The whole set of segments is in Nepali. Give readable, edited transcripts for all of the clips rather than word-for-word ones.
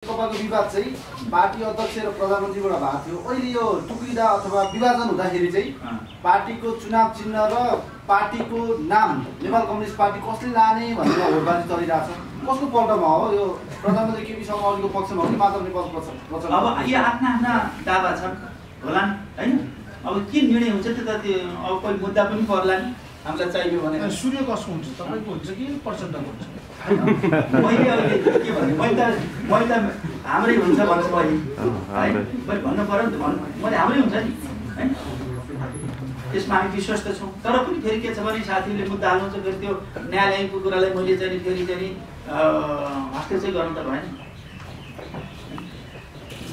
नेकपाको विवाद चाहिँ पार्टी अध्यक्ष र प्रधानमन्त्रीबाट भएको थियो। अहिले यो टुक्रिँदा अथवा विभाजन हुँदाखेरि चाहिँ पार्टीको चुनाव चिन्ह र पार्टीको नाम नेपाल कम्युनिस्ट पार्टी कसले लाने भनेर होडबाजी चलिरहेछ। कसको पल्टमा हो यो? प्रधानमन्त्री केपी शर्मा ओलीको पक्षमा हो कि माधव नेपाल पक्षमा? अब यो आफ्ना दावा छन् होला नि हैन। अब के निर्णय हुन्छ त्यो त अब कोही मुद्दा पनि पर्ला नि हामीलाई चाहियो भने। सूर्य कसको हुन्छ? तपाईको हुन्छ कि प्रचण्डको हुन्छ? मैले अहिले के भने मैले त हाम्रै हुन्छ भन्छु मैले भन्नु पर्यो नि त। मैले हाम्रै हुन्छ नि है, त्यसमा हामी विश्वस्त छौँ। तर पनि फेरि के छ भने साथीहरूले मुद्दा हाल्नुहुन्छ, फेरि त्यो न्यायालयको कुरालाई मैले चाहिँ फेरि चाहिँ हस्तक्षेप गर्नु त भएन।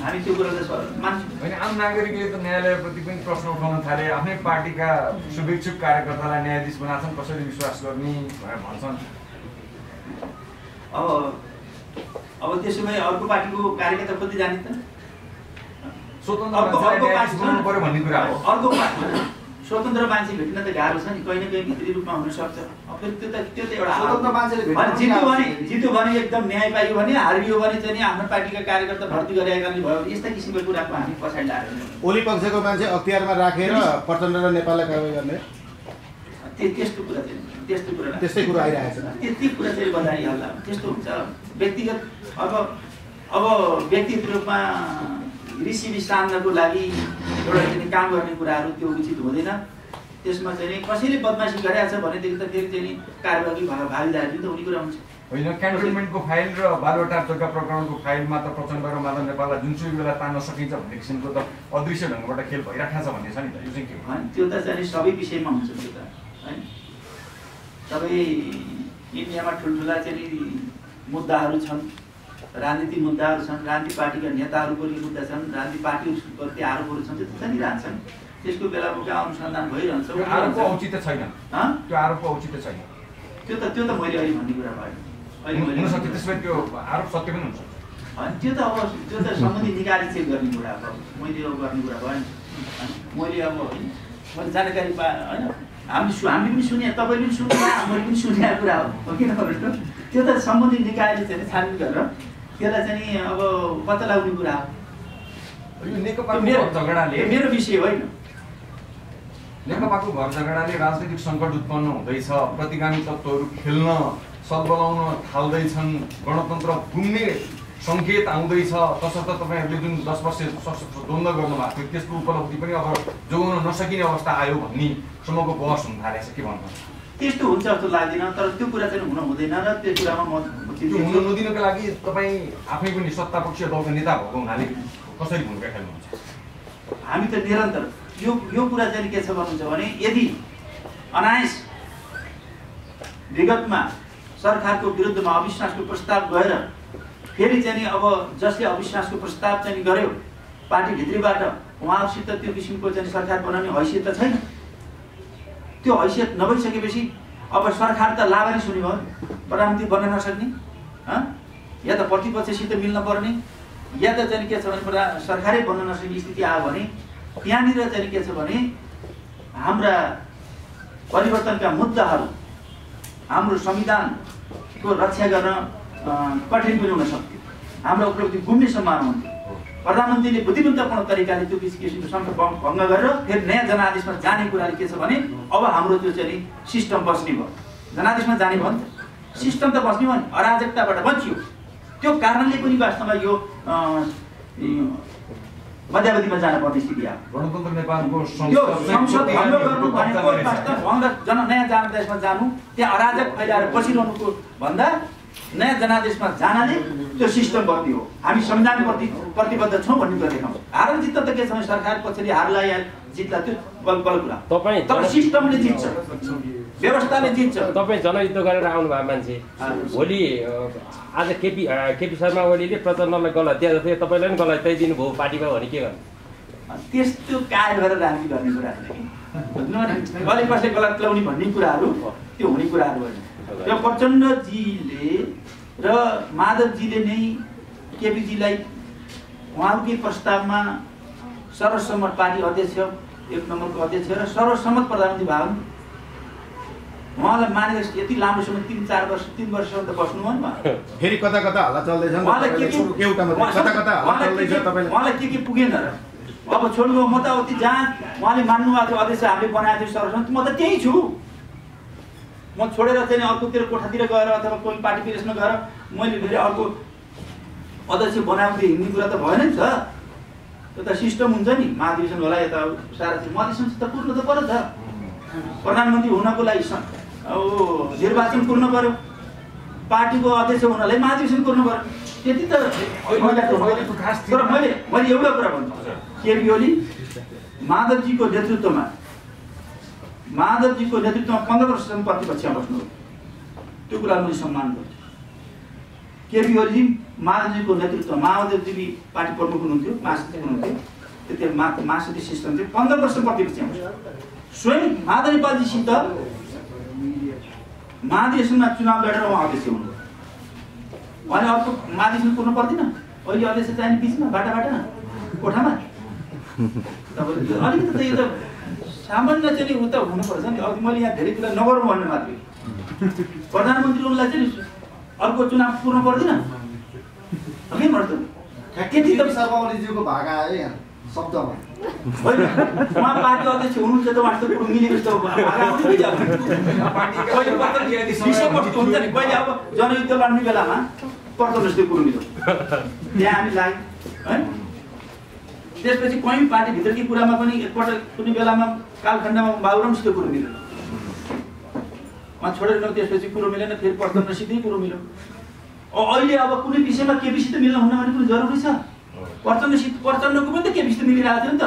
हामी त्यो कुरालाई मान्छौँ होइन। आम नागरिकले त न्यायालयप्रति पनि प्रश्न उठाउन थाले। आफ्नै पार्टीका शुभेच्छुक कार्यकर्तालाई न्यायाधीश बनाछन्, कसरी विश्वास गर्ने भनेर भन्छन्। अब त्यसो भए अर्को पार्टीको कार्यकर्ता कति जाने त? स्वतन्त्र पर्यो भन्ने कुरा हो। अर्को स्वतन्त्र मान्छे भेट्न त गाह्रो छ नि, कहीँ न कहीँ भित्री रूपमा हुनसक्छ। फेरि त्यो त एउटा स्वतन्त्र मान्छेले जित्यो भने एकदम न्याय पाइयो भने, हारियो भने चाहिँ आफ्नो पार्टीका कार्यकर्ता भर्ती गरेका भयो। यस्ता किसिमको कुराको हामी पछाडि लागेर ओली पक्षको मान्छे अख्तियारमा राखेर प्रचण्ड र नेपाललाई कारबाही गर्ने त्यस्तो कुरा चाहिँ त्यस्तै कुरा आइरहेको छ। त्यति कुरा चाहिँ बताइहाल्ला त्यस्तो हुन्छ। व्यक्तिगत अब व्यक्तिगत रूपमा रिसिभी सान्नको लागि एउटा चाहिँ काम गर्ने कुराहरू त्यो उचित हुँदैन। त्यसमा चाहिँ कसैले बदमासी गरेछ भनेदेखि त फेरि चाहिँ कारबाही भागीदारी पनि त हुने कुरा हुन्छ। होइन, क्यान्टोनमेन्टको फाइल र बालुवाटार जग्गा प्रकरणको फाइलमा त प्रचण्ड र माधव नेपाललाई जुनसुकै बेला तान्न सकिन्छ भन्ने किसिमको त अदृश्य ढङ्गबाट खेल भइरहेको छ भन्ने छ नि त। यो चाहिँ के हो? त्यो त चाहिँ सबै विषयमा हुन्छ त्यो त है। सबै इन्डियामा ठुल्ठुला चाहिँ मुद्दाहरू छन्, राजनीतिक मुद्दाहरू छन्, राजनीतिक पार्टीका नेताहरूको मुद्दा छन्, राजनीतिक पार्टीप्रति आरोपहरू छन्, त्यो चलिरहन्छन्। त्यसको बेलाको अनुसन्धान भइरहन्छ। आरोपको औचित्य छैन, त्यो आरोपको औचित्य छैन। त्यो त मैले अहिले भन्ने कुरा भएन। हुन सक्छ त्यसमा त्यो आरोप सत्य पनि हुन्छ। त्यो त सम्बन्धित निकायले चेक गर्ने कुरा हो। मैले यो गर्ने कुरा भएन। मैले अब मैले जानकारी पाएँ होइन। हामीले पनि सुने, तपाईँले पनि सुन्नु, मैले पनि सुनेको कुरा हो किन भन्नु। त्यो त सम्बन्धित निकायले चाहिँ छानबिन गरेर त्यसलाई चाहिँ अब पत्ता लगाउने कुरा हो। यो नेकपाको घर झगडाले मेरो विषय होइन। नेकपाको घर झगडाले राजनीतिक सङ्कट उत्पन्न हुँदैछ, प्रतिगामी तत्त्वहरू खेल्न सद्बलाउन थाल्दैछन्, गणतन्त्र गुम्ने सङ्केत आउँदैछ। तसर्थ तपाईँहरूले जुन 10 वर्ष सशस्त्र द्वन्द्व गर्नुभएको थियो त्यसको उपलब्धि पनि अब जोगाउन नसकिने अवस्था आयो भन्ने सम्मको बहस हुन थालेको छ। के भन्नु? त्यस्तो हुन्छ जस्तो लाग्दैन, तर त्यो कुरा चाहिँ हुन हुँदैन र त्यो कुरामा म त्यो हुन नदिनको लागि तपाईँ आफै पनि सत्तापक्षीय दलको नेता भएको हुनाले कसरी भूमिका खेल्नुहुन्छ? हामी त निरन्तर यो कुरा चाहिँ के छ भन्नुहुन्छ भने यदि अनायास विगतमा सरकारको विरुद्धमा अविश्वासको प्रस्ताव गएर फेरि चाहिँ अब जसले अविश्वासको प्रस्ताव चाहिँ गर्यो पार्टीभित्रीबाट उहाँसित त्यो किसिमको चाहिँ सरकार बनाउने हैसियत त छैन। त्यो हैसियत नभइसकेपछि अब सरकार त लाभारी हुने भयो, प्रधानमन्त्री बन्न नसक्ने, या त प्रतिपक्षसित मिल्न पर्ने, या त चाहिँ के छ भने सरकारै बन्न नसक्ने स्थिति आयो भने त्यहाँनिर चाहिँ के छ भने हाम्रा परिवर्तनका मुद्दाहरू, हाम्रो संविधानको रक्षा गर्न कठिन पनि हुन सक्थ्यो। हाम्रो उपलब्धि गुम्ने सम्भावना हुन्थ्यो। प्रधानमन्त्रीले बुद्धिमत्तापूर्ण तरिकाले त्यो किसिमको संकल्प भङ्ग गरेर फेरि नयाँ जनादेशमा जाने कुराले के छ भने अब हाम्रो त्यो चाहिँ सिस्टम बस्ने भयो। जनादेशमा जाने भयो नि त, सिस्टम त बस्ने भयो नि, अराजकताबाट बचियो। त्यो कारणले पनि वास्तवमा यो मध्यावधिमा जान पर्ने स्थिति आयो। गणतन्त्र नेपालको संसद भङ्ग गर्नु भनेको वास्तव नयाँ जनादेशमा जानु, त्यहाँ अराजक फैलाएर बसिरहनुको भन्दा नयाँ जनादेशमा जानाले त्यो सिस्टम बन्दी हो। हामी संविधानप्रति प्रतिबद्ध छौँ भन्ने कुरा देखाउँछ। हार जित्त त के छ भने सरकार पछाडि हारला या जित्ला त्यो बल कुरा, तर सिस्टमले जित्छ, व्यवस्थाले जित्छ। तपाईँ जनयुद्ध गरेर आउनु भएको मान्छे भोलि आज केपी शर्मा ओलीले प्रचण्डलाई गलत दिए जस्तै तपाईँलाई पनि गलत दिनुभयो पार्टीमा भने के गर्नु? त्यस्तो काय गरेर राजनीति गर्ने कुराहरू कसले कसले गलत ल्याउने भन्ने कुराहरू त्यो हुने कुराहरू होइन। र प्रचण्डजीले र माधवजीले नै केपीजीलाई उहाँकै प्रस्तावमा सर्वसम्मत पार्टी अध्यक्ष 1 नम्बरको अध्यक्ष र सर्वसम्मत प्रधानमन्त्री भयो। उहाँलाई मानेर यति लामो समय 3-4 वर्ष 3 वर्षसम्म त बस्नु हो नि फेरि कता कता हल्ला चल्दैछ नि उहाँलाई एउटा मात्रै कता कता हल्ला चल्दैछ तपाईले उहाँलाई के पुगेन र अब छोड्नु म त उति जहाँ उहाँले मान्नु भएको थियो अध्यक्ष हामीले बनाएको थियो सर्वसम्मति म त त्यही छु म छोडेर चाहिँ अर्कोतिर कोठातिर गएर अथवा कोही पार्टी पिरेसमा गएर मैले फेरि अर्को अध्यक्ष बनाउँदै हिँड्ने कुरा त भएन नि त त्यो त सिस्टम हुन्छ नि महाधिवेशन होला यता सारा महाधिवेशन त पुग्नु त पर्यो त प्रधानमन्त्री हुनको लागि निर्वाचन कुर्न पर्यो पार्टीको अध्यक्ष हुनलाई महाधिवेशन कुर्नु पर्यो त्यति त तर मैले एउटा कुरा भन्छु केपी ओली माधवजीको नेतृत्वमा 15 वर्षसम्म प्रतिपक्षमा बस्नु त्यो कुरा मैले सम्मान गर्छु केपी ओली माधवजीको नेतृत्वमा माधवजी पार्टी प्रमुख हुनुहुन्थ्यो महासचिव हुनुहुन्थ्यो त्यति महासचिव सिस्टम थियो 15 वर्ष प्रतिपक्षमा स्वयं माधव नेपालजीसित महाधिवेशनमा चुनाव लडेर उहाँ अध्यक्ष हुनुभयो उहाँले अर्को महाधिवेशन कुर्नु पर्दैन अहिले अध्यक्ष चाहिने बिचमा बाटा कोठामा तपाईँले अलिकति त यो त सामान्य चाहिँ उता हुनुपर्छ नि अघि मैले यहाँ धेरै कुरा नगरौँ भन्ने मात्रै प्रधानमन्त्री उनलाई चाहिँ अर्को चुनाव कुर्नु पर्दैन के भन्छ ठ्याक्कै शर्मा ओलीज्यूको भाग आयो यहाँ शब्दमा उहाँ पार्टी अध्यक्ष हुनुहुन्छ त उहाँको कुरो मिलेको जस्तो हुन्छ नि पहिले अब जनयुद्ध लड्ने बेलामा पर्छ जस्तो कुरो मिल्यो त्यहाँ हामी लाग्यो है त्यसपछि कहीँ पार्टीभित्रकै कुरामा पनि एकपल्ट कुनै बेलामा कालखण्डमा बाबुरामसित कुरो मिलेन उहाँ छोडेर त्यसपछि कुरो मिलेन फेरि प्रचण्डसितै कुरो मिल्यो अहिले अब कुनै विषयमा केपीसित मिल्न हुन्न भन्ने कुरो जरुरी छ प्रचण्डको पनि त केपीसित मिलिरहेको थियो नि त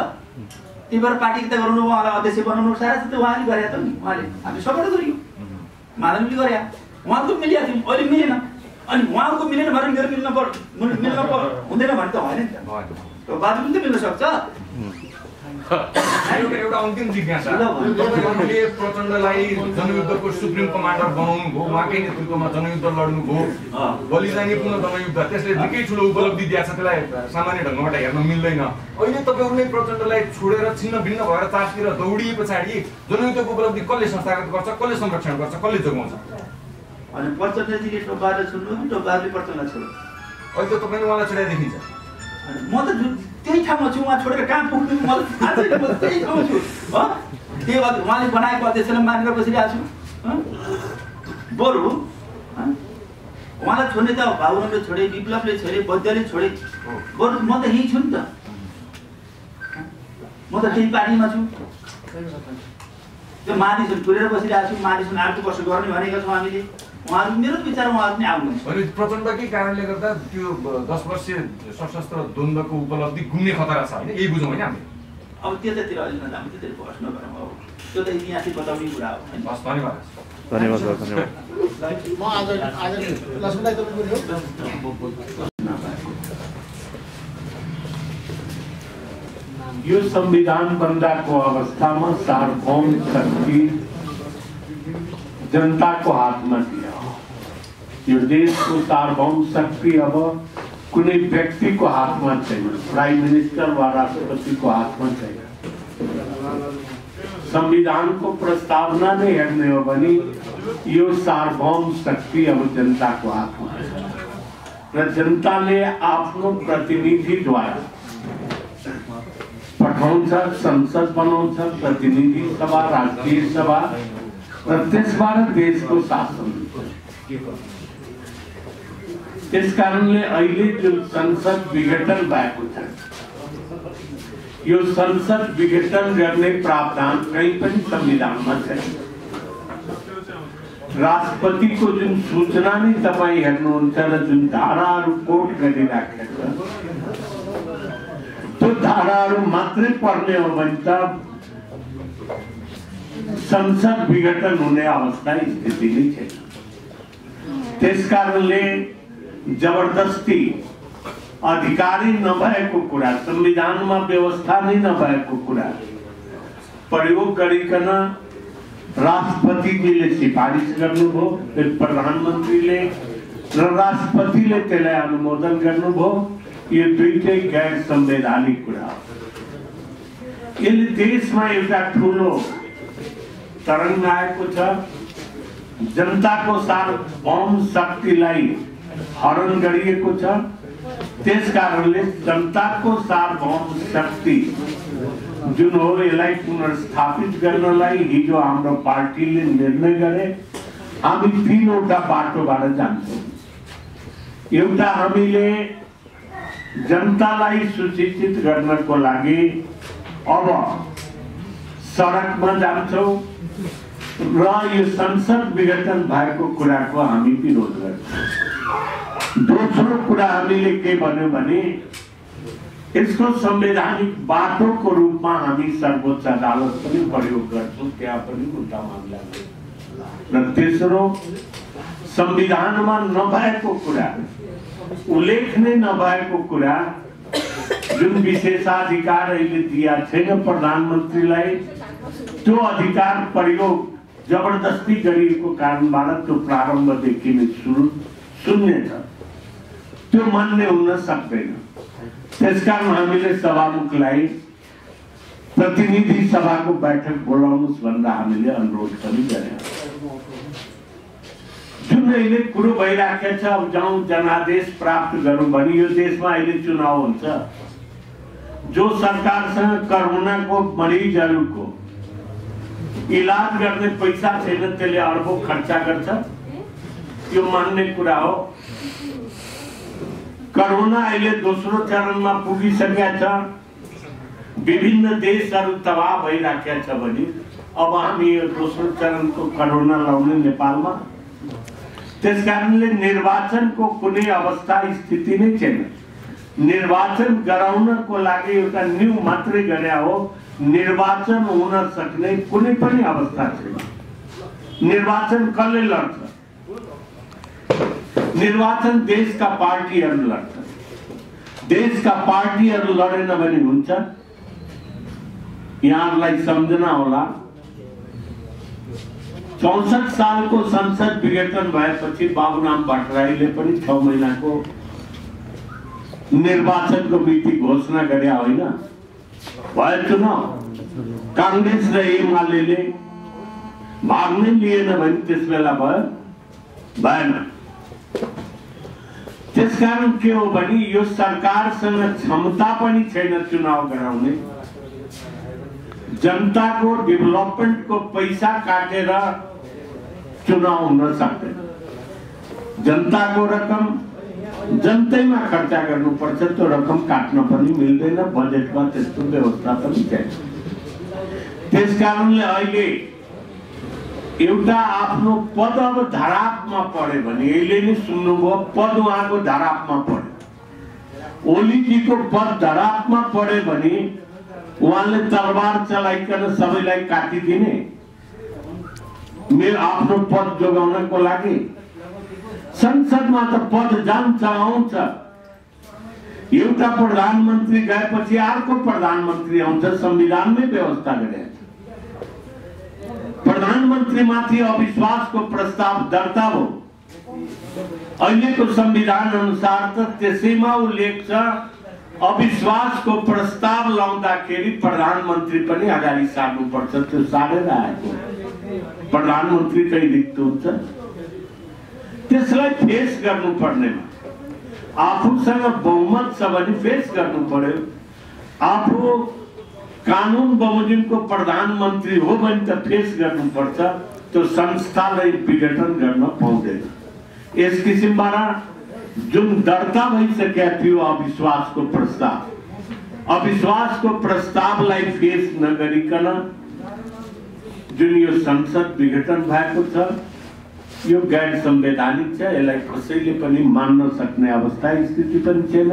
त्यही भएर पार्टी किता गराउनु उहाँलाई अध्यक्ष बनाउनु सारा त उहाँले गरे त नि उहाँले हामीले सपोर्ट गर्यौँ माधवले गरे उहाँको मिलिरहेको थियो अहिले मिलेन अनि उहाँको मिलेन भनेर मेरो मिल्न हुँदैन भने त होइन नि त बाटो पनि त मिल्न सक्छ एउटा अन्तिम जिज्ञासा तपाईँहरूले प्रचण्डलाई जनयुद्धको सुप्रिम कमान्डर बनाउनु भयो उहाँकै नेतृत्वमा जनयुद्ध लड्नु भयो बलिदानीपूर्ण जनयुद्ध त्यसले निकै ठुलो उपलब्धि दिएको छ त्यसलाई सामान्य ढङ्गबाट हेर्न मिल्दैन अहिले तपाईँहरूले प्रचण्डलाई छोडेर छिन्न भिन्न भएर चारतिर दौडिए पछाडि जनयुद्धको उपलब्धि कसले संस्थागत गर्छ कसले संरक्षण गर्छ कसले जोगाउँछ अनि प्रचण्डजीले टोपाले छोड्नु टोपाले प्रचण्डलाई छोड्नु अहिले त तपाईँले उहाँलाई छोडेर देखिन्छ म त त्यही ठाउँमा छु उहाँ छोडेर कहाँ पुग्नु म त्यही ठाउँमा छु त्यही उहाँले बनाएको अध्यक्षलाई मानेर बसिरहेको छु बरु उहाँलाई छोड्ने त बाबुरामले छोडे विप्लवले छोडे वैद्यले छोडे बरु म त यहीँ छु नि त म त त्यही पार्टीमा छु त्यो महाधिवेशन छोडेर बसिरहेको छु महाधिवेशन अर्को वर्ष गर्ने भनेका छौँ हामीले उहाँहरू मेरो विचार उहाँहरू पनि आउनु अनि प्रचण्डकै कारणले गर्दा त्यो 10 वर्षीय सशस्त्र द्वन्द्वको उपलब्धि गुम्ने खतरा छ होइन यही बुझौँ होइन हामी अब त्यतातिर अहिले नजाउँ त्यतिर बहस नगरौँ अब त्यो त इतिहासले बताउने कुरा हो होइन हस् धन्यवाद म आज लक्ष्मीलाई तपाईँको यो संविधान बन्दाको अवस्थामा सार्वभौम शक्ति जनताको हातमा दियो यो देशको सार्वभौम शक्ति अब कुनै व्यक्तिको हातमा छैन प्राइम मिनिस्टर वा राष्ट्रपतिको हातमा छैन संविधानको प्रस्तावना नै हेर्ने हो भने यो सार्वभौम शक्ति अब जनताको हातमा छ र जनताले आफ्नो प्रतिनिधिद्वारा पठाउँछ संसद बनाउँछ प्रतिनिधि सभा राष्ट्रिय सभा र त्यसबाट देशको शासन त्यस कारणले अहिले जो संसद विघटन भएको छ यो संसद विघटन गर्ने प्रावधान कहीँ पनि संविधानमा छैन राष्ट्रपतिको जुन सूचना नै तपाईँ हेर्नुहुन्छ र जुन धाराहरू कोट गरिराखेको छ त्यो धाराहरू मात्रै पढ्ने हो भने त संसद विघटन हुने अवस्था स्थिति नै छैन त्यस कारणले जबरदस्ती अधिकारी नभएको कुरा संविधानमा व्यवस्था नै नभएको कुरा प्रयोग गरिकन राष्ट्रपतिले सिफारिस गर्नुभयो फेरि प्रधानमन्त्रीले र राष्ट्रपतिले त्यसलाई अनुमोदन गर्नुभयो यो दुईटै गैर संवैधानिक कुरा हो यसले देशमा एउटा ठुलो तरङ्ग आएको छ जनताको सार्वभौम शक्तिलाई हरण गरिएको छ। त्यसकारणले जनताको सार्वभौम शक्ति जुन हो यसलाई पुनर्स्थापित गर्नलाई हिजो हाम्रो पार्टीले निर्णय गरे। हामी तीनवटा बाटोबाट जान्छौँ। एउटा हामीले जनतालाई सुशिक्षित गर्नको लागि अब सडकमा जान्छौँ र यो संसद विघटन भएको कुराको हामी विरोध गर्छौँ। दोस्रो कुरा हामीले के भन्यो भने यसको संवैधानिक बाटोको रूपमा हामी सर्वोच्च अदालत पनि प्रयोग गर्छौँ, त्यहाँ पनि मुद्दा मामिला। र तेस्रो संविधानमा नभएको कुरा, उल्लेख नै नभएको कुरा, जुन विशेषाधिकार अहिले दिया छैन प्रधानमन्त्रीलाई, त्यो अधिकार प्रयोग जबरदस्ती गरिएको कारणबाट त्यो प्रारम्भदेखि नै शून्य छ, त्यो मान्य हुन सक्दैन। त्यसकारण हामीले सभामुखलाई प्रतिनिधि सभाको बैठक बोलाउनुहोस् भनेर हामीले अनुरोध पनि गरे। जुन अहिले कुरो भइराखेको छ, अब जाउँ जनादेश प्राप्त गरौँ भने यो देशमा अहिले चुनाव हुन्छ। जो सरकारसँग कोरोनाको मरिजहरूको इलाज गर्ने पैसा छैन त्यसले अर्बौं खर्चा गर्छ, यो मान्ने कुरा हो। कोरोना अहिले दोस्रो चरणमा पुगिसकेको छ। विभिन्न देशहरू तबाह भइराखेका छ भने अब हामी यो दोस्रो चरणको कोरोना लाउने नेपालमा। त्यसकारणले निर्वाचनको कुनै अवस्था स्थिति नै छैन। निर्वाचन गराउनको लागि एउटा न्यू मात्रै गरे हो, निर्वाचन हुन सक्ने कुनै पनि अवस्था छैन। निर्वाचन कसले लड्छ? निर्वाचन देशका पार्टीहरू लड्छ। देशका पार्टीहरू लडेन भने हुन्छ? यहाँलाई सम्झना होला 64 सालको संसद विघटन भएपछि बाबुराम भट्टराईले पनि 6 महिनाको निर्वाचनको मिति घोषणा गरे होइन? भयो चुनाव। कांग्रेस र एमाले भाग नै लिएन भने त्यस बेला भयो? भएन। त्यसकारण के हो भने यो सरकारसँग क्षमता पनि छैन चुनाव गराउने। जनताको डेभलपमेन्टको पैसा काटेर चुनाव हुन सक्दैन। जनताको रकम जनतैमा खर्चा गर्नुपर्छ, त्यो रकम काट्न पनि मिल्दैन, बजेटमा त्यस्तो व्यवस्था पनि छैन। त्यसकारणले अहिले एउटा आफ्नो पद अब धरापमा पढ्यो भने, अहिले नै सुन्नुभयो पद उहाँको धरापमा पढ्यो। ओलीजीको पद धरापमा पढ्यो भने उहाँले तलवार चलाइकन सबैलाई काटिदिने मेरो आफ्नो पद जोगाउनको लागि। संसदमा त पद जान्छ आउँछ। एउटा प्रधानमन्त्री गएपछि अर्को प्रधानमन्त्री आउँछ, संविधानमै व्यवस्था गरेको छ। प्रधानमन्त्री माथि अविश्वासको प्रस्ताव दर्ता हो। अहिलेको संविधान अनुसार त त्यसैमा उल्लेख छ अविश्वासको प्रस्ताव लाउँदाखेरि प्रधानमन्त्री पनि अगाडि सार्नुपर्छ। त्यो सारेर आएको प्रधानमन्त्रीकै रिक्त हुन्छ। त्यसलाई फेस गर्नु पर्नेमा आफूसँग बहुमत छ भने फेस गर्नु पर्यो। आफू कानुन बमोजिमको प्रधानमन्त्री हो भने त फेस गर्नुपर्छ। त्यो संस्थालाई विघटन गर्न पाउँदैन। यस किसिमबाट जुन दर्ता भइसकेका थियो अविश्वासको प्रस्तावलाई फेस नगरिकन जुन यो संसद विघटन भएको छ, यो गैर संवैधानिक छ। यसलाई कसैले पनि मान्न सक्ने अवस्था स्थिति पनि छैन।